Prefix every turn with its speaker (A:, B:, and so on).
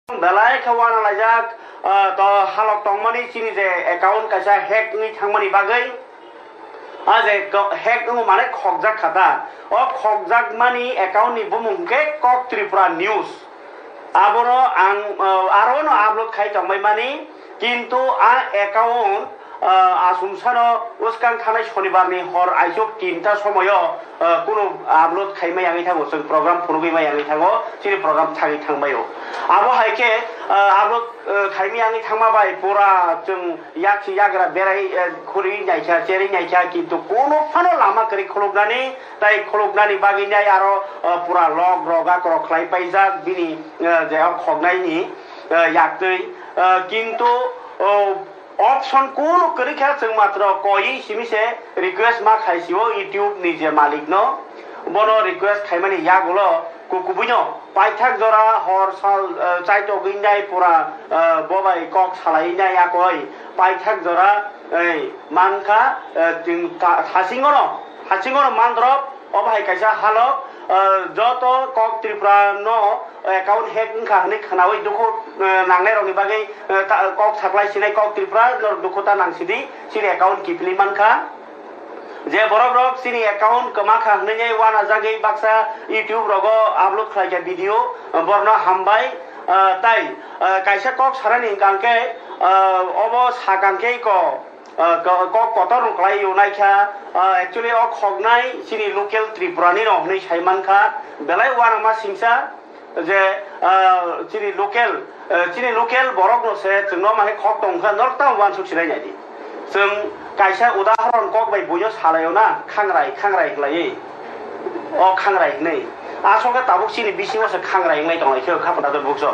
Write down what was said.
A: Dalai kawan lajak to halok tongmani chini je account kaisa hack ni thangmani bagai aje hack ngo mane khokjak khata o khokjak mani account ni bumungke kok Tripura news aboro ang arono upload khai tongmai mani kintu a account asumsano uskan khanai shonibarni hor aisok 3ta somoyo kuno upload khaimai yangi thango जों program phurugimai yangi thango chini program thangi thangbayo abo haike upload khaimai yangi thangmabai pura जों yakhi yagra berai khuri naikha cheri naikha kintu kono phano lama kari kholognani tai kholognani baginai aro pura log roga kro khlai paijak bini je khognai ni yaktui kintu option kono kerikha जों मात्र कोई सिमिसे request मा खाइसियो YouTube निजे मालिक न बनो request खाइमानि यागुलो कुकुबुनो पाइथाक जरा हर साल चाइतो गिन्दाय पुरा बबाई कक सालाइनाय याकय पाइथाक जरा मानखा हासिंगनो मानद्रप अबाय काइसा हालो যত কক ত্রিপুরা ন অ্যাকাউন্ট হ্যাক খাহনি খানাওই দুঃখ নাংনাই রঙি বাগै কক সাপ্লাই সিনাই কক ত্রিপুরা দুঃখতা নাংসিদি সিনি অ্যাকাউন্ট কিপলি মানখা যে বরক রক সিনি অ্যাকাউন্ট কমা খাহনি ওয়ানা জাগै বাক্সা ইউটিউব রগ আপলোড খাইকা ভিডিও বর্ণ হামবাই তাই কাইসা কক সারানি গানকে অব সাগানকে ক কত রুকলাই ইউনাইখা एक्चुअली अ खगनाय सिनि लोकेल त्रिपुरानि रहनै साइमानखा बेलाय वानामा सिंसा जे सिनि लोकेल बरक नसे जोंनो माने खग दंखा नरता वान सुखिनाय नायदि जों काइसा उदाहरण कक बाय बुयो सालायाव ना खांराय खलायै अ खांराय नै आसलके ताबुक सिनि बिसिङावसो खांराय नै दंनायखौ खापटा बुकजों